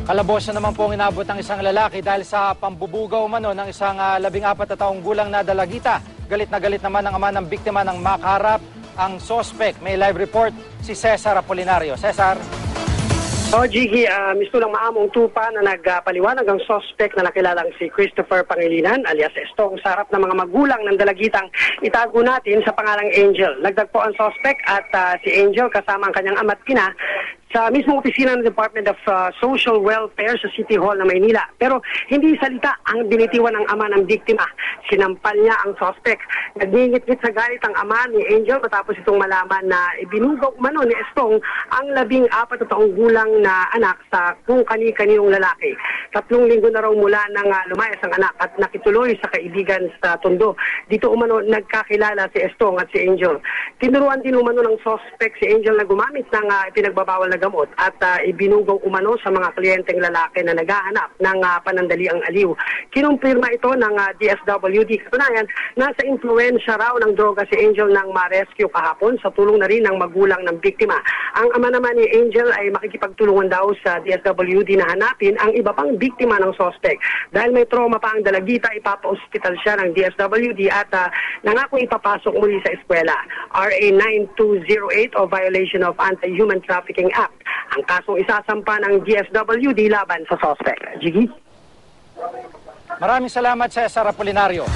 Kalabos na naman po ang inabot ng isang lalaki dahil sa pambubugaw umano ng isang 14 na taong gulang na dalagita. Galit na galit naman ang ama ng biktima ng makaharap ang sospek. May live report si Cesar Apolinario. Cesar. Jiggy, misto lang maamong tupa na nagpaliwanag ang sospek na nakilalang si Christopher Pangilinan alias Estong sa harap ng mga magulang ng dalagitang itago natin sa pangalang Angel. Nagdagpo ang sospek at si Angel kasama ang kanyang ama't ina sa mismong opisina ng Department of Social Welfare sa City Hall ng Maynila. Pero hindi salita ang binitiwan ng ama ng biktima. Sinampal niya ang suspect. Nagngingit-ngit sa galit ang ama ni Angel matapos itong malaman na ibinugaw umano ni Estong ang 14 na taong gulang na anak sa kung kani-kaninong lalaki. 3 linggo na raw mula nang lumayas ang anak at nakituloy sa kaibigan sa Tondo. Dito umano nagkakilala si Estong at si Angel. Tinuruan din umano ng suspect si Angel na gumamit ng pinagbabawal na gamot at ibinugaw umano sa mga kliyenteng lalaki na naghahanap ng panandaliang aliw. Kinumpirma ito ng DSWD. Katunayan, nasa influensya raw ng droga si Angel nang ma-rescue kahapon sa tulong na rin ng magulang ng biktima. Ang ama naman ni Angel ay makikipagtulungan daw sa DSWD na hanapin ang iba pang biktima ng suspect. Dahil may trauma pa ang dalagita, ipapa-hospital siya ng DSWD at nangako ipapasok muli sa eskwela. RA 9208 o Violation of Anti-Human Trafficking Act ang kasong isasampa ng DSWD laban sa suspect. Jiggy? Maraming salamat, Cesar Apolinario.